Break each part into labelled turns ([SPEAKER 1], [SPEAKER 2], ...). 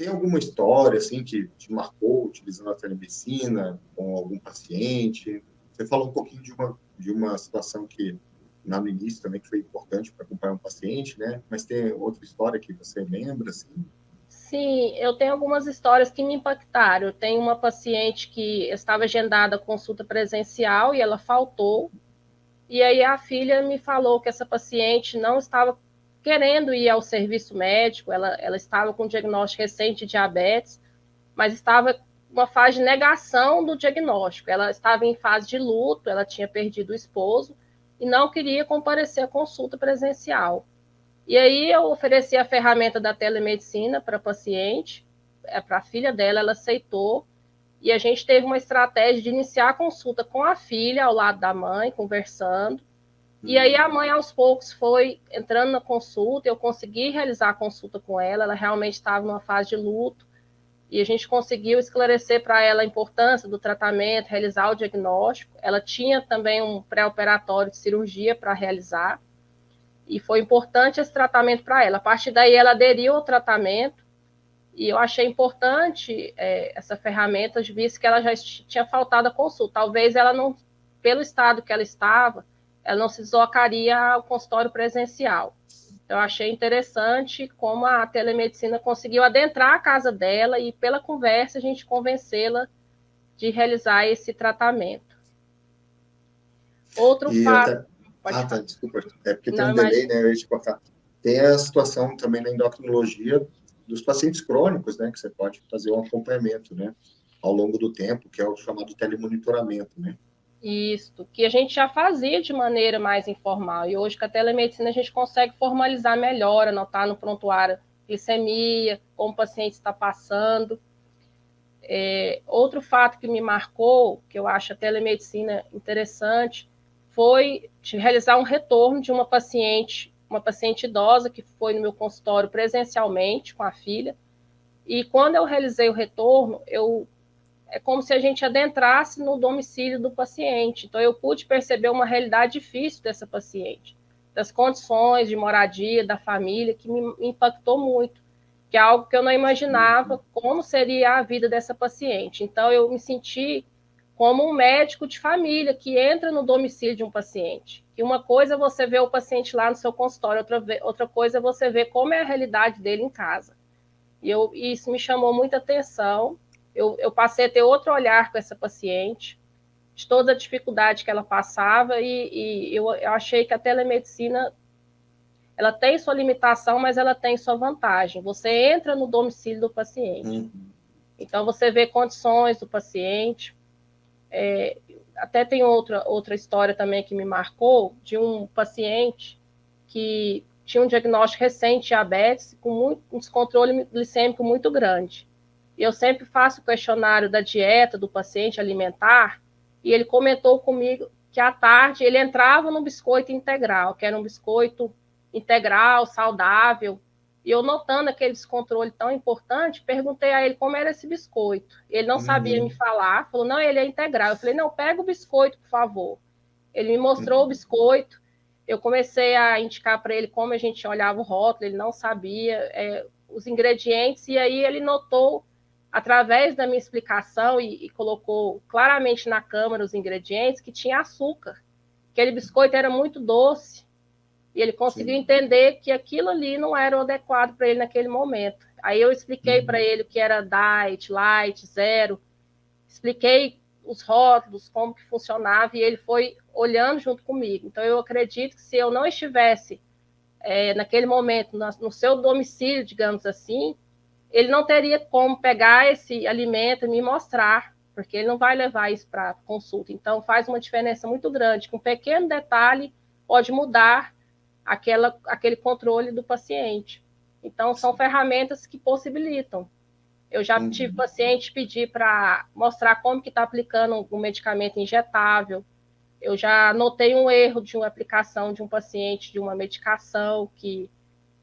[SPEAKER 1] tem alguma história assim que te marcou utilizando a telemedicina com algum paciente? Você falou um pouquinho de uma situação que no início também que foi importante para acompanhar um paciente, né? Mas tem outra história que você lembra assim?
[SPEAKER 2] Sim, eu tenho algumas histórias que me impactaram. Eu tenho uma paciente que estava agendada a consulta presencial e ela faltou. E aí a filha me falou que essa paciente não estava querendo ir ao serviço médico, ela estava com diagnóstico recente de diabetes, mas estava uma fase de negação do diagnóstico. Ela estava em fase de luto, ela tinha perdido o esposo e não queria comparecer à consulta presencial. E aí eu ofereci a ferramenta da telemedicina para a paciente, para a filha dela, ela aceitou, e a gente teve uma estratégia de iniciar a consulta com a filha, ao lado da mãe, conversando, e aí a mãe, aos poucos, foi entrando na consulta, eu consegui realizar a consulta com ela, ela realmente estava numa fase de luto, e a gente conseguiu esclarecer para ela a importância do tratamento, realizar o diagnóstico. Ela tinha também um pré-operatório de cirurgia para realizar, e foi importante esse tratamento para ela. A partir daí, ela aderiu ao tratamento, e eu achei importante essa ferramenta, visto que ela já tinha faltado a consulta. Talvez ela não, pelo estado que ela estava, ela não se deslocaria ao consultório presencial. Então, eu achei interessante como a telemedicina conseguiu adentrar a casa dela e, pela conversa, a gente convencê-la de realizar esse tratamento. Outro
[SPEAKER 1] E
[SPEAKER 2] fato.
[SPEAKER 1] até...
[SPEAKER 2] Pode
[SPEAKER 1] tá,
[SPEAKER 2] falar.
[SPEAKER 1] desculpa. É porque tem
[SPEAKER 2] Não,
[SPEAKER 1] um delay,
[SPEAKER 2] imagina.
[SPEAKER 1] né? Eu ia te cortar. Tem a situação também na endocrinologia dos pacientes crônicos, né? Que você pode fazer um acompanhamento, né? Ao longo do tempo, que é o chamado telemonitoramento, né?
[SPEAKER 2] Isso, que a gente já fazia de maneira mais informal. E hoje, com a telemedicina, a gente consegue formalizar melhor, anotar no prontuário glicemia, como o paciente está passando. Outro fato que me marcou, que eu acho a telemedicina interessante, foi de realizar um retorno de uma paciente idosa que foi no meu consultório presencialmente com a filha. E quando eu realizei o retorno, é como se a gente adentrasse no domicílio do paciente. Então, eu pude perceber uma realidade difícil dessa paciente, das condições de moradia, da família, que me impactou muito, que é algo que eu não imaginava como seria a vida dessa paciente. Então, eu me senti como um médico de família que entra no domicílio de um paciente. Que uma coisa é você ver o paciente lá no seu consultório, outra coisa é você ver como é a realidade dele em casa. E isso me chamou muita atenção. Eu passei a ter outro olhar com essa paciente, de toda a dificuldade que ela passava, e eu achei que a telemedicina ela tem sua limitação, mas ela tem sua vantagem. Você entra no domicílio do paciente. Então, você vê condições do paciente. Até tem outra história também que me marcou, de um paciente que tinha um diagnóstico recente de diabetes, com um descontrole glicêmico muito grande. E eu sempre faço o questionário da dieta do paciente alimentar, e ele comentou comigo que à tarde ele entrava no biscoito integral, que era um biscoito integral, saudável, e eu notando aquele descontrole tão importante, perguntei a ele como era esse biscoito. Ele não sabia me falar, falou, não, ele é integral. Eu falei, não, pega o biscoito, por favor. Ele me mostrou o biscoito, eu comecei a indicar para ele como a gente olhava o rótulo, ele não sabia os ingredientes, e aí ele notou, através da minha explicação, e colocou claramente na câmera os ingredientes, que tinha açúcar. Aquele biscoito era muito doce, e ele conseguiu entender que aquilo ali não era o adequado para ele naquele momento. Aí eu expliquei para ele o que era diet, light, zero, expliquei os rótulos, como que funcionava, e ele foi olhando junto comigo. Então, eu acredito que se eu não estivesse naquele momento no seu domicílio, digamos assim, ele não teria como pegar esse alimento e me mostrar, porque ele não vai levar isso para consulta. Então, faz uma diferença muito grande, que um pequeno detalhe pode mudar aquele controle do paciente. Então, são ferramentas que possibilitam. Eu já tive paciente pedir para mostrar como que está aplicando um medicamento injetável. Eu já notei um erro de uma aplicação de um paciente de uma medicação que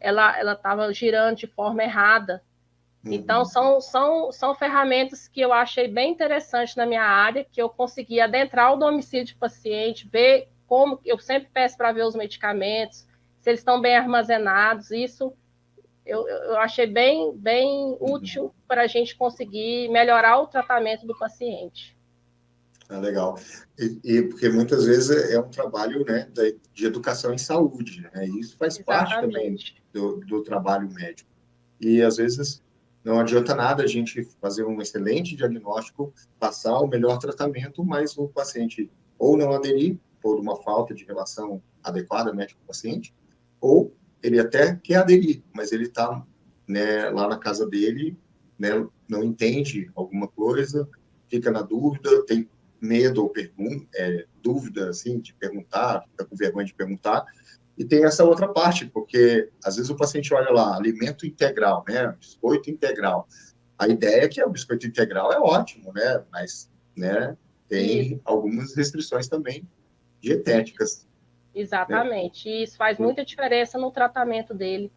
[SPEAKER 2] ela estava girando de forma errada. Então, são ferramentas que eu achei bem interessantes na minha área, que eu consegui adentrar o domicílio de paciente, ver como... Eu sempre peço para ver os medicamentos, se eles estão bem armazenados. Isso eu achei bem útil para a gente conseguir melhorar o tratamento do paciente.
[SPEAKER 1] Legal. Porque muitas vezes é um trabalho, né, de educação em saúde, né? E isso faz parte também
[SPEAKER 2] Exatamente.
[SPEAKER 1] do trabalho médico. E às vezes não adianta nada a gente fazer um excelente diagnóstico, passar o melhor tratamento, mas o paciente ou não aderir por uma falta de relação adequada médico-paciente, ou ele até quer aderir, mas ele está, né, lá na casa dele, né, não entende alguma coisa, fica na dúvida, tem medo ou dúvida assim de perguntar, fica com vergonha de perguntar. E tem essa outra parte, porque às vezes o paciente olha lá, alimento integral, né, biscoito integral. A ideia é que o biscoito integral é ótimo, né, mas, né,
[SPEAKER 2] Isso,
[SPEAKER 1] tem algumas restrições também dietéticas, né,
[SPEAKER 2] exatamente. E isso faz muita diferença no tratamento dele.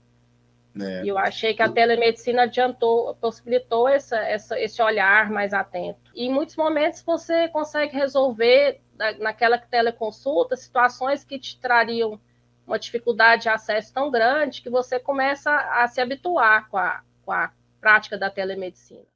[SPEAKER 2] E
[SPEAKER 1] né.
[SPEAKER 2] eu achei que a telemedicina adiantou, possibilitou esse olhar mais atento. E em muitos momentos você consegue resolver, naquela teleconsulta, situações que te trariam uma dificuldade de acesso tão grande que você começa a se habituar com a prática da telemedicina.